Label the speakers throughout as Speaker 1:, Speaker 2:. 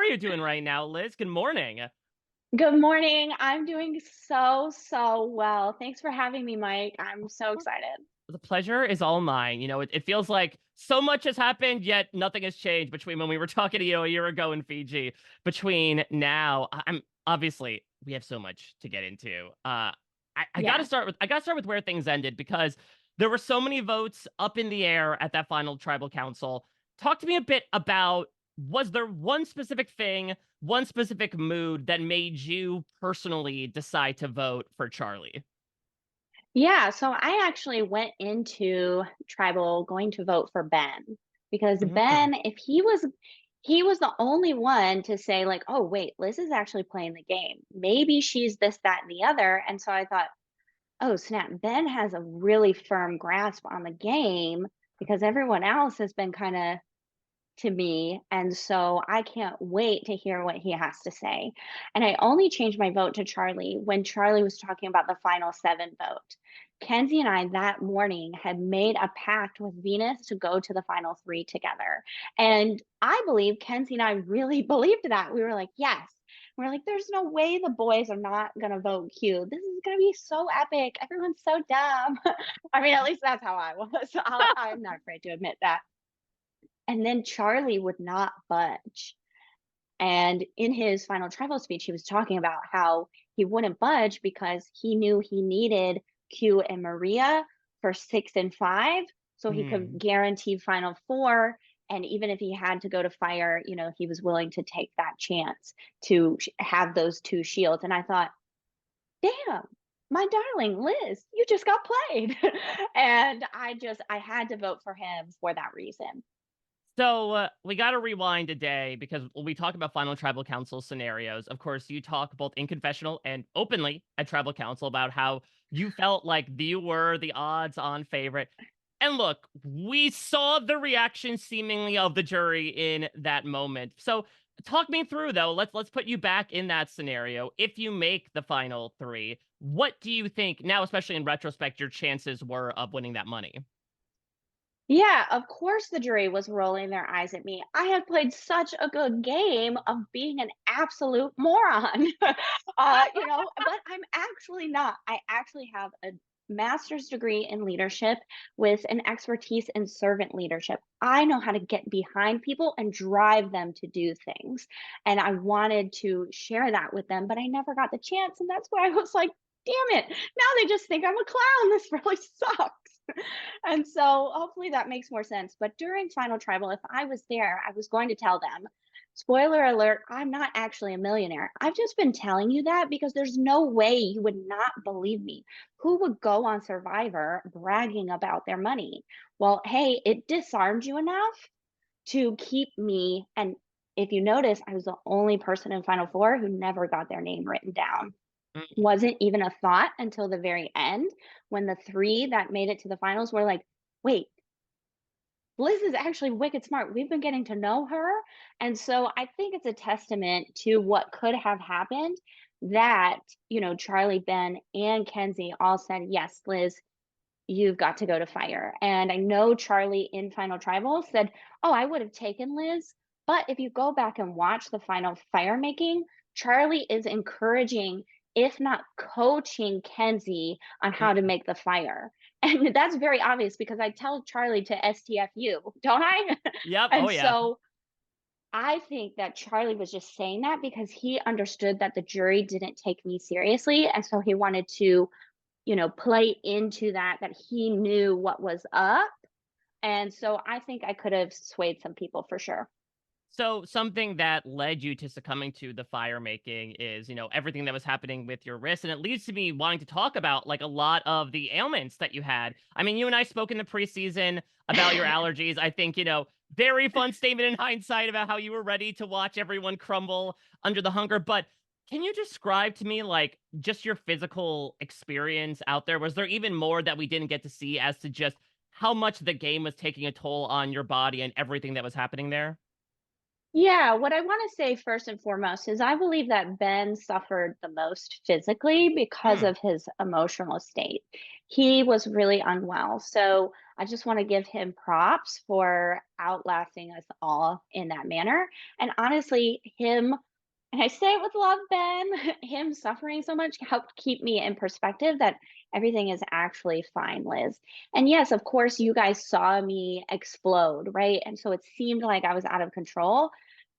Speaker 1: you doing right now, Liz? Good morning.
Speaker 2: Good morning. I'm doing so well. Thanks for having me, Mike. I'm so excited.
Speaker 1: The pleasure is all mine. It feels like so much has happened, yet nothing has changed between when we were talking to you a year ago in Fiji. Between now, I'm obviously we have so much to get into. I gotta
Speaker 2: Yeah.
Speaker 1: start with where things ended because there were so many votes up in the air at that final tribal council. Talk to me a bit about, was there one specific thing, one specific mood that made you personally decide to vote for Charlie?
Speaker 2: Yeah, so I actually went into tribal going to vote for Ben because
Speaker 1: Mm.
Speaker 2: Ben, if he was the only one to say like, "Oh, wait, Liz is actually playing the game. Maybe she's this, that, and the other." And so I thought, "Oh, snap, Ben has a really firm grasp on the game because everyone else has been kind of to me, and so I can't wait to hear what he has to say." And I only changed my vote to Charlie when Charlie was talking about the final 7 vote. Kenzie and I that morning had made a pact with Venus to go to the final 3 together. And I believe Kenzie and I really believed that. We were like, "Yes." We're like, "There's no way the boys are not gonna vote Q. This is gonna be so epic. Everyone's so dumb." I mean, at least that's how I was. I'm not afraid to admit that. And then Charlie would not budge. And in his final tribal speech, he was talking about how he wouldn't budge because he knew he needed Q and Maria for 6 and 5, so he could
Speaker 1: Hmm.
Speaker 2: guarantee final four. And even if he had to go to fire, he was willing to take that chance to have those two shields. And I thought, damn, my darling Liz, you just got played. And I had to vote for him for that reason.
Speaker 1: So we got to rewind a day because when we talk about final tribal council scenarios, of course, you talk both in confessional and openly at tribal council about how you felt like you were the odds on favorite. And look, we saw the reaction seemingly of the jury in that moment. So talk me through though. Let's put you back in that scenario. If you make the final three, what do you think now, especially in retrospect, your chances were of winning that money?
Speaker 2: Yeah, of course the jury was rolling their eyes at me. I had played such a good game of being an absolute moron. But I'm actually not. I actually have a master's degree in leadership with an expertise in servant leadership. I know how to get behind people and drive them to do things. And I wanted to share that with them, but I never got the chance. And that's why I was like, damn it. Now they just think I'm a clown. This really sucks. And so hopefully that makes more sense. But during Final Tribal, if I was there, I was going to tell them, spoiler alert, I'm not actually a millionaire. I've just been telling you that because there's no way you would not believe me. Who would go on Survivor bragging about their money? Well, hey, it disarmed you enough to keep me. And if you notice, I was the only person in Final Four who never got their name written down. Wasn't even a thought until the very end when the 3 that made it to the finals were like, "Wait, Liz is actually wicked smart. We've been getting to know her." And so I think it's a testament to what could have happened that, Charlie, Ben, and Kenzie all said, "Yes, Liz, you've got to go to fire." And I know Charlie in Final Tribal said, "Oh, I would have taken Liz." But if you go back and watch the final fire making, Charlie is encouraging, if not coaching Kenzie on how to make the fire. And that's very obvious because I tell Charlie to STFU, don't I?
Speaker 1: Yep. Oh
Speaker 2: And
Speaker 1: yeah.
Speaker 2: so I think that Charlie was just saying that because he understood that the jury didn't take me seriously. And so he wanted to play into that he knew what was up. And so I think I could have swayed some people for sure.
Speaker 1: So something that led you to succumbing to the fire making is, everything that was happening with your wrist. And it leads to me wanting to talk about like a lot of the ailments that you had. I mean, you and I spoke in the preseason about your allergies. I think, very fun statement in hindsight about how you were ready to watch everyone crumble under the hunger. But can you describe to me like just your physical experience out there? Was there even more that we didn't get to see as to just how much the game was taking a toll on your body and everything that was happening there?
Speaker 2: Yeah, what I want to say first and foremost is I believe that Ben suffered the most physically because
Speaker 1: Mm.
Speaker 2: of his emotional state. He was really unwell. So I just want to give him props for outlasting us all in that manner. And honestly, him, and I say it with love, Ben, him suffering so much helped keep me in perspective that everything is actually fine, Liz. And yes, of course, you guys saw me explode, right? And so it seemed like I was out of control,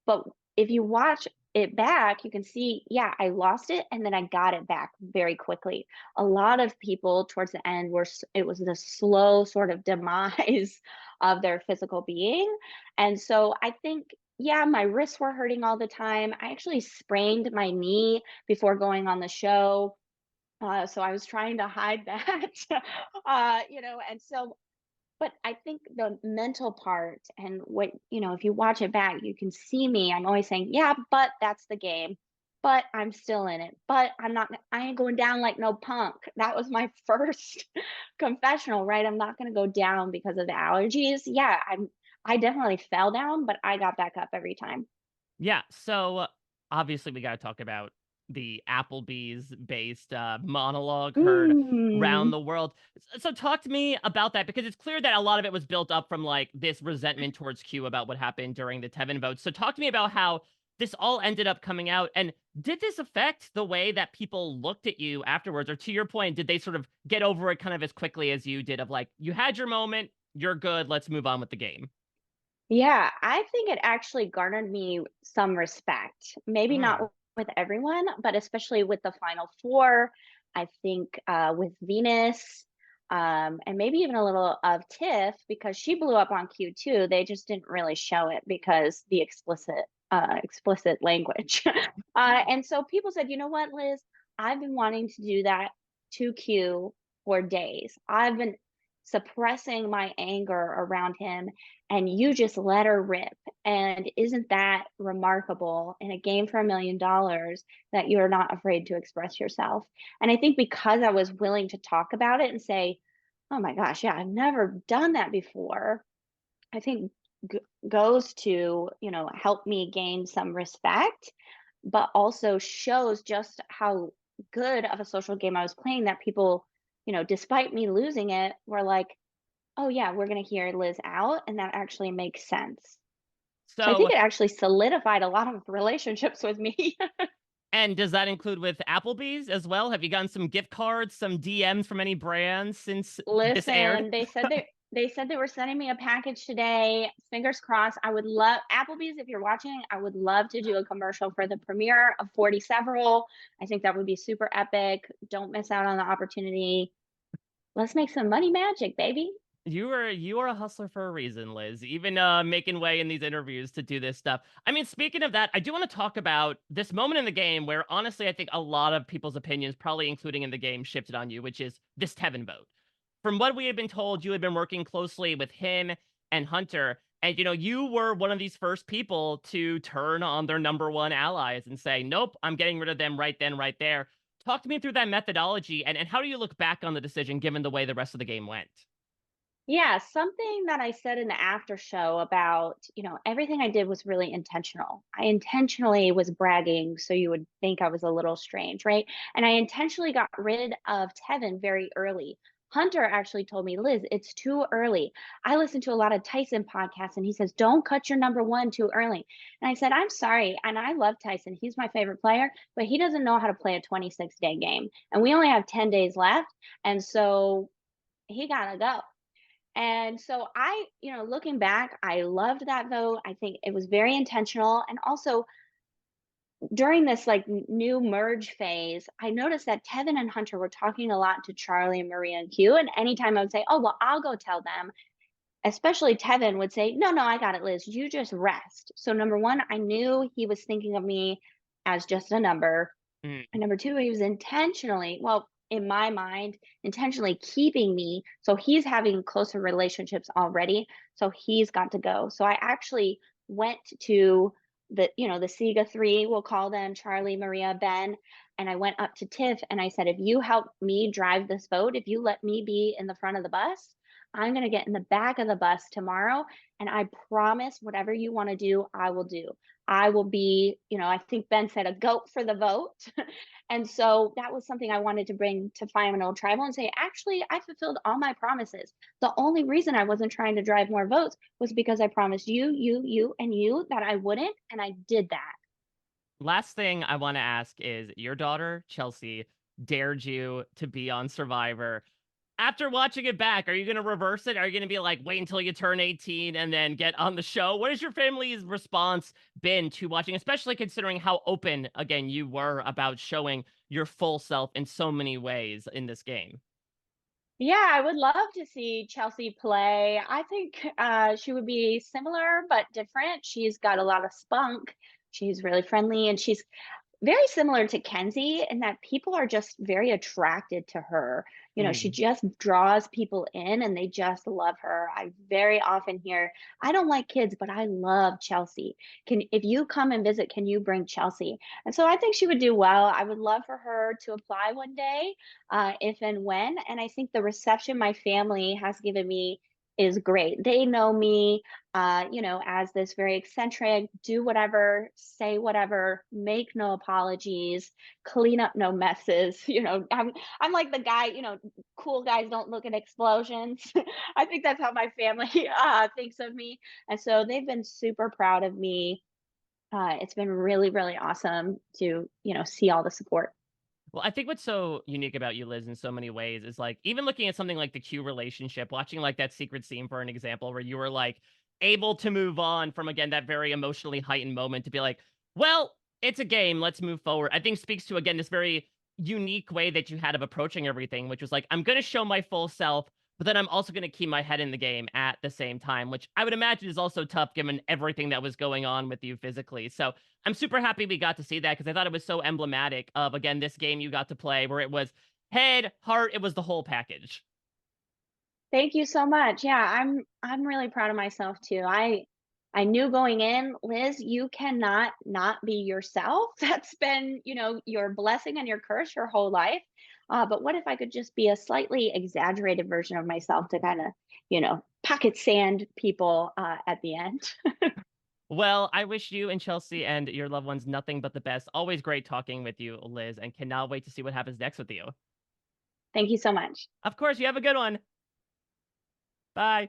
Speaker 2: but if you watch it back, you can see, yeah, I lost it and then I got it back very quickly. A lot of people towards the end it was the slow sort of demise of their physical being. And so I think, yeah, my wrists were hurting all the time. I actually sprained my knee before going on the show. So I was trying to hide that, and so but I think the mental part and what if you watch it back, you can see me. I'm always saying, "Yeah, but that's the game. But I'm still in it. But I ain't going down like no punk." That was my first confessional, right? I'm not gonna go down because of the allergies. Yeah, I definitely fell down, but I got back up every time.
Speaker 1: Yeah, so obviously we gotta talk about the Applebee's based, monologue heard around
Speaker 2: Mm.
Speaker 1: the world. So talk to me about that because it's clear that a lot of it was built up from, like, this resentment towards Q about what happened during the Tevin vote. So talk to me about how this all ended up coming out, and did this affect the way that people looked at you afterwards? Or to your point, did they sort of get over it kind of as quickly as you did of like, "You had your moment, you're good, let's move on with the game?"
Speaker 2: Yeah, I think it actually garnered me some respect. Maybe
Speaker 1: Mm.
Speaker 2: not with everyone, but especially with the Final Four. I think with Venus, and maybe even a little of Tiff because she blew up on Q too. They just didn't really show it because the explicit language. And so people said, you know what, Liz, I've been wanting to do that to Q for days. I've been suppressing my anger around him and you just let her rip. And isn't that remarkable in a game for $1 million that you're not afraid to express yourself? And I think because I was willing to talk about it and say, oh my gosh, yeah, I've never done that before, I think g- goes to, help me gain some respect, but also shows just how good of a social game I was playing that people, despite me losing it, were like, oh, yeah, we're gonna hear Liz out, and that actually makes sense. So I think
Speaker 1: So
Speaker 2: it actually solidified a lot of relationships with me.
Speaker 1: and does that include with Applebee's as well? Have you gotten some gift cards, some DMs from any brands since this aired?
Speaker 2: Listen, they said they were sending me a package today. Fingers crossed. I would love Applebee's, if you're watching, I would love to do a commercial for the premiere of 40 Several. I think that would be super epic. Don't miss out on the opportunity. Let's make some money magic, baby.
Speaker 1: You are a hustler for a reason, Liz. Even making way in these interviews to do this stuff. I mean, speaking of that, I do want to talk about this moment in the game where honestly I think a lot of people's opinions, probably including in the game, shifted on you, which is this Tevin vote. From what we had been told, you had been working closely with him and Hunter, and you were one of these first people to turn on their number one allies and say, "Nope, I'm getting rid of them right then, right there." Talk to me through that methodology, and how do you look back on the decision given the way the rest of the game went?
Speaker 2: Yeah, something that I said in the after show about, everything I did was really intentional. I intentionally was bragging so you would think I was a little strange, right? And I intentionally got rid of Tevin very early. Hunter actually told me, Liz, it's too early. I listen to a lot of Tyson podcasts and he says, don't cut your number one too early. And I said, I'm sorry. And I love Tyson. He's my favorite player, but he doesn't know how to play a 26-day game. And we only have 10 days left. And so he got to go. And so looking back, I loved that vote. I think it was very intentional. And also during this like new merge phase, I noticed that Tevin and Hunter were talking a lot to Charlie and Maria and Q. And anytime I would say, oh, well, I'll go tell them, especially Tevin would say, no, no, I got it, Liz. You just rest. So number one, I knew he was thinking of me as just a number.
Speaker 1: Mm.
Speaker 2: And number two, he was intentionally, well, in my mind, intentionally keeping me. So he's having closer relationships already. So he's got to go. So I actually went to the Sega three, we'll call them Charlie, Maria, Ben. And I went up to Tiff and I said, if you help me drive this vote, if you let me be in the front of the bus, I'm gonna get in the back of the bus tomorrow, and I promise whatever you wanna do, I will do. I will be, I think Ben said a goat for the vote. And so that was something I wanted to bring to Final Tribal and say, actually, I fulfilled all my promises. The only reason I wasn't trying to drive more votes was because I promised you, and you that I wouldn't, and I did that.
Speaker 1: Last thing I want to ask is your daughter, Chelsea, dared you to be on Survivor. After watching it back, are you going to reverse it? Are you going to be like, wait until you turn 18 and then get on the show? What has your family's response been to watching, especially considering how open, again, you were about showing your full self in so many ways in this game?
Speaker 2: Yeah, I would love to see Chelsea play. I think she would be similar but different. She's got a lot of spunk. She's really friendly, and she's very similar to Kenzie in that people are just very attracted to her. She
Speaker 1: Mm.
Speaker 2: just draws people in and they just love her. I very often hear, I don't like kids, but I love Chelsea. If you come and visit, can you bring Chelsea? And so I think she would do well. I would love for her to apply one day, if and when. And I think the reception my family has given me is great. They know me, as this very eccentric, do whatever, say whatever, make no apologies, clean up no messes. I'm like the guy, cool guys don't look at explosions. I think that's how my family thinks of me. And so they've been super proud of me. It's been really, really awesome to, see all the support.
Speaker 1: Well, I think what's so unique about you, Liz, in so many ways is like even looking at something like the Q relationship, watching like that secret scene for an example, where you were like able to move on from again that very emotionally heightened moment to be like, well, it's a game, let's move forward. I think speaks to again this very unique way that you had of approaching everything, which was like, I'm gonna show my full self, but then I'm also gonna keep my head in the game at the same time, which I would imagine is also tough given everything that was going on with you physically. So I'm super happy we got to see that because I thought it was so emblematic of again this game you got to play where it was head, heart, it was the whole package.
Speaker 2: Thank you so much. Yeah, I'm really proud of myself too. I knew going in, Liz, you cannot not be yourself. That's been, your blessing and your curse your whole life. But what if I could just be a slightly exaggerated version of myself to kind of, pocket sand people at the end?
Speaker 1: Well, I wish you and Chelsea and your loved ones nothing but the best. Always great talking with you, Liz, and cannot wait to see what happens next with you.
Speaker 2: Thank you so much.
Speaker 1: Of course, you have a good one. Bye.